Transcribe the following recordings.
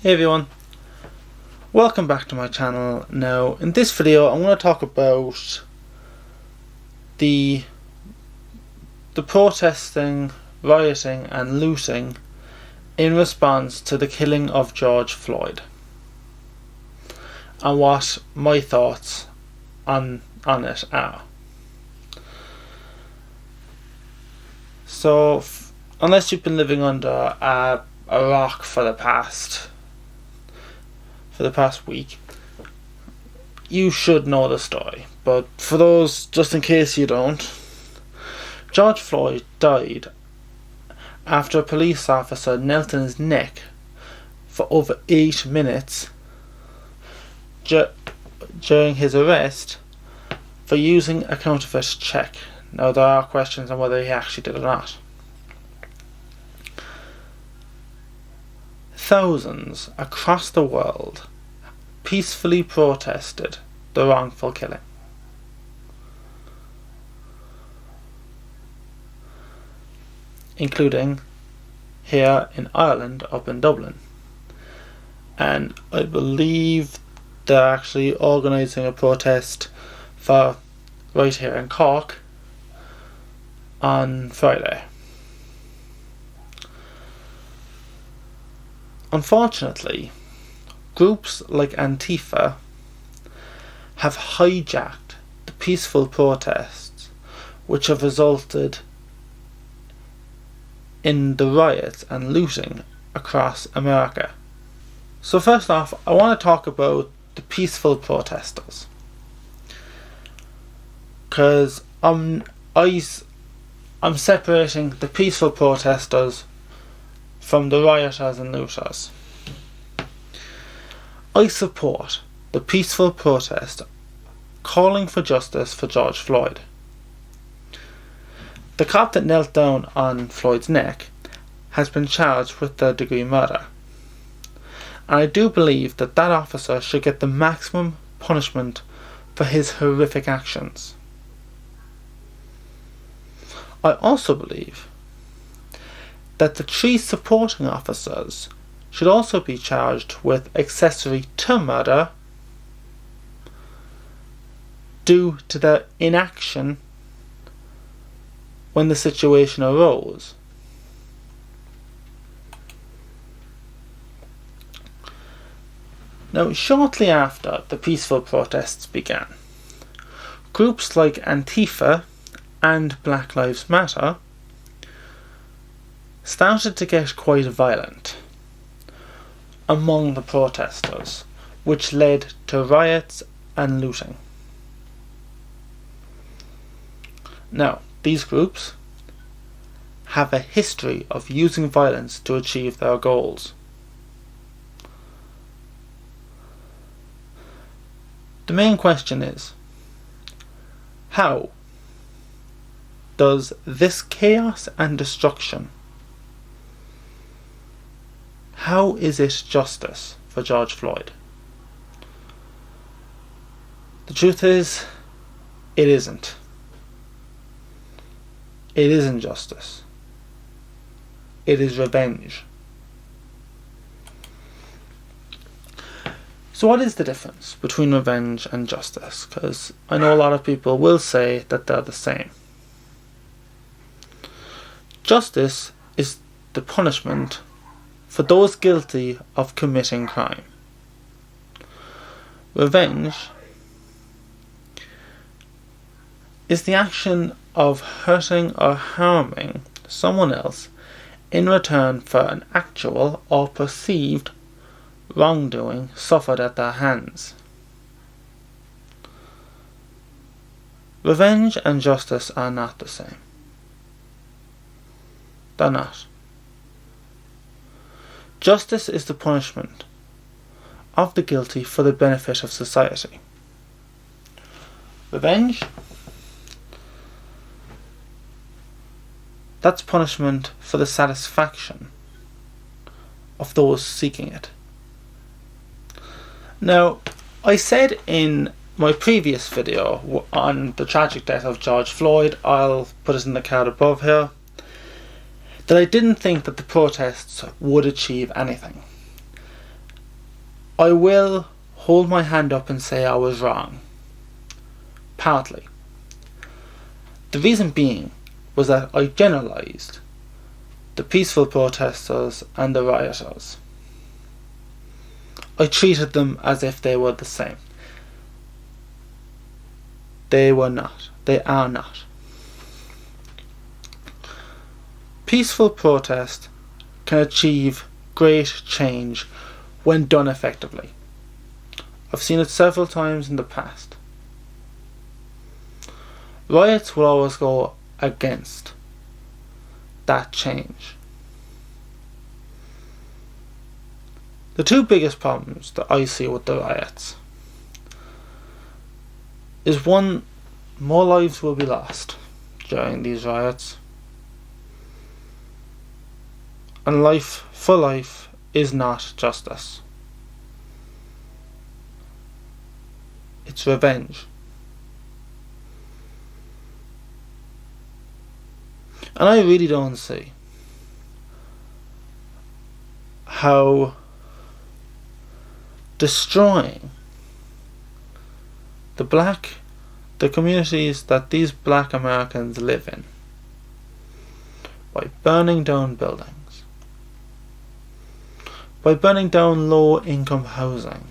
Hey everyone, welcome back to my channel. Now in this video I'm going to talk about the protesting, rioting and looting in response to the killing of George Floyd and what my thoughts on it are. So unless you've been living under a rock for the past week, you should know the story, but for those just in case you don't, George Floyd died after a police officer knelt in his neck for over 8 minutes during his arrest for using a counterfeit check. Now there are questions on whether he actually did or not. Thousands across the world peacefully protested the wrongful killing. Including here in Ireland, up in Dublin. And I believe they're actually organising a protest for right here in Cork on Friday. Unfortunately, groups like Antifa have hijacked the peaceful protests which have resulted in the riots and looting across America. So first off, I want to talk about the peaceful protesters, because I'm separating the peaceful protesters from the rioters and looters. I support the peaceful protest calling for justice for George Floyd. The cop that knelt down on Floyd's neck has been charged with third-degree murder, and I do believe that that officer should get the maximum punishment for his horrific actions. I also believe that the 3 supporting officers should also be charged with accessory to murder due to their inaction when the situation arose. Now, shortly after the peaceful protests began, groups like Antifa and Black Lives Matter started to get quite violent among the protesters, which led to riots and looting. Now, these groups have a history of using violence to achieve their goals. The main question is, how does this chaos and destruction, how is it justice for George Floyd? The truth is, it isn't. It isn't justice. It is revenge. So what is the difference between revenge and justice? Because I know a lot of people will say that they're the same. Justice is the punishment for those guilty of committing crime. Revenge is the action of hurting or harming someone else in return for an actual or perceived wrongdoing suffered at their hands. Revenge and justice are not the same. They're not. Justice is the punishment of the guilty for the benefit of society. Revenge, that's punishment for the satisfaction of those seeking it. Now, I said in my previous video on the tragic death of George Floyd, I'll put it in the card above here, that I didn't think that the protests would achieve anything. I will hold my hand up and say I was wrong. Partly. The reason being was that I generalised the peaceful protesters and the rioters. I treated them as if they were the same. They were not. They are not. Peaceful protest can achieve great change when done effectively. I've seen it several times in the past. Riots will always go against that change. The two biggest problems that I see with the riots is one, more lives will be lost during these riots, and life for life is not justice. It's revenge. And I really don't see how destroying the communities that these black Americans live in by burning down buildings, by burning down low income housing,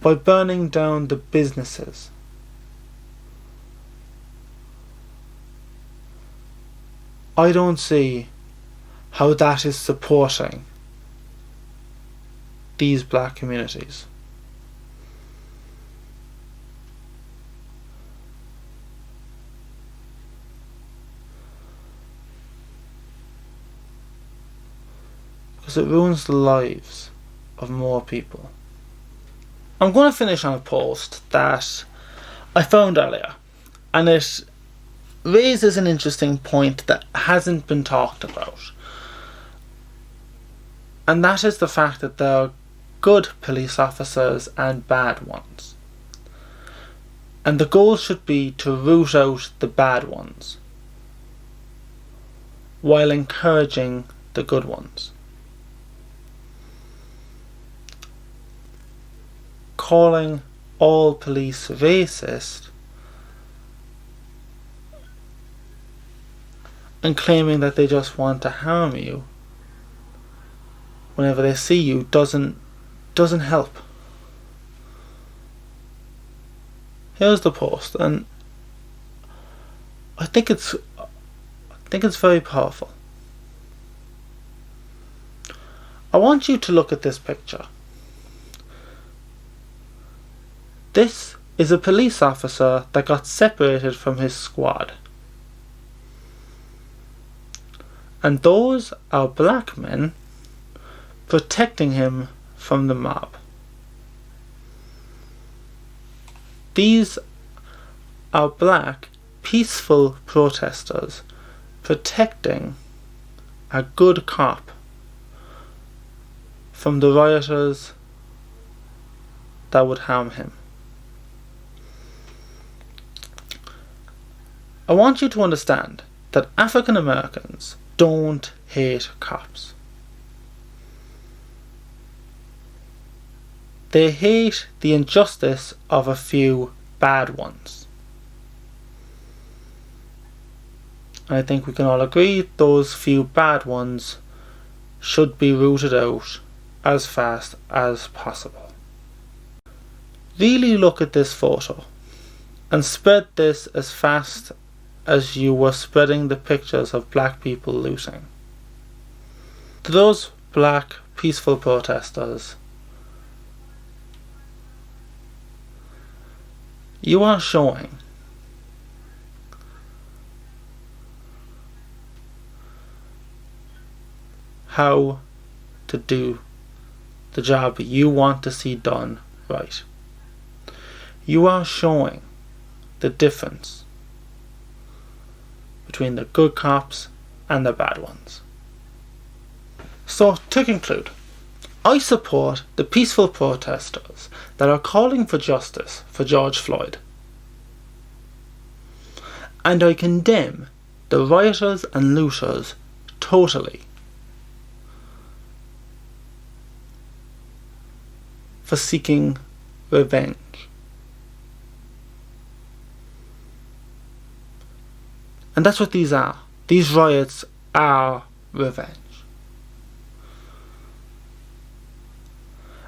by burning down the businesses, I don't see how that is supporting these black communities. Because it ruins the lives of more people. I'm going to finish on a post that I found earlier, and it raises an interesting point that hasn't been talked about. And that is the fact that there are good police officers and bad ones. And the goal should be to root out the bad ones while encouraging the good ones. Calling all police racist and claiming that they just want to harm you whenever they see you doesn't help. Here's the post, and I think it's very powerful. I want you to look at this picture. This is a police officer that got separated from his squad. And those are black men protecting him from the mob. These are black, peaceful protesters protecting a good cop from the rioters that would harm him. I want you to understand that African Americans don't hate cops. They hate the injustice of a few bad ones. I think we can all agree those few bad ones should be rooted out as fast as possible. Really look at this photo and spread this as fast as you were spreading the pictures of black people looting. To those black peaceful protesters, you are showing how to do the job you want to see done right. You are showing the difference between the good cops and the bad ones. So, to conclude, I support the peaceful protesters that are calling for justice for George Floyd. And I condemn the rioters and looters totally. for seeking revenge. And that's what these are. These riots are revenge.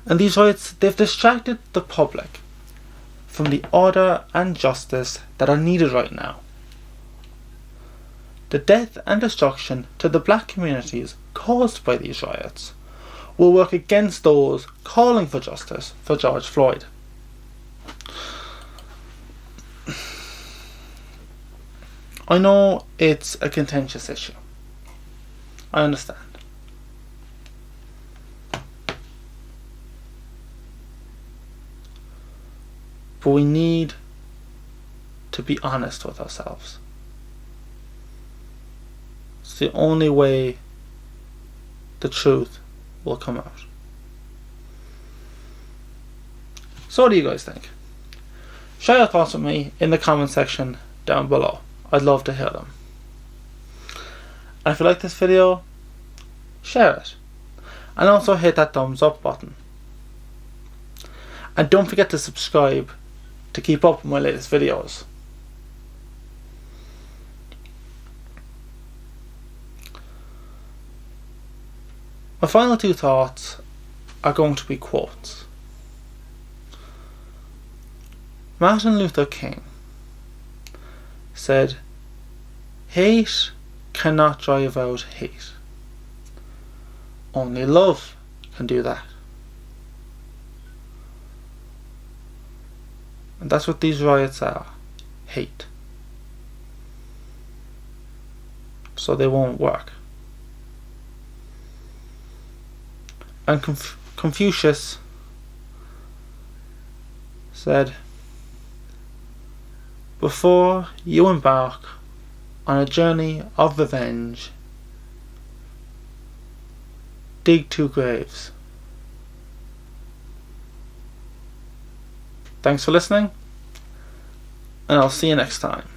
And these riots, they've distracted the public from the order and justice that are needed right now. The death and destruction to the black communities caused by these riots will work against those calling for justice for George Floyd. I know it's a contentious issue. I understand. But we need to be honest with ourselves. It's the only way the truth will come out. So what do you guys think? Share your thoughts with me in the comment section down below. I'd love to hear them. And if you like this video, share it. And also hit that thumbs up button. And don't forget to subscribe to keep up with my latest videos. My final two thoughts are going to be quotes. Martin Luther King said, "Hate cannot drive out hate. Only love can do that." And that's what these riots are. Hate. So they won't work. And Confucius said, "Before you embark on a journey of revenge, dig 2 graves." Thanks for listening, and I'll see you next time.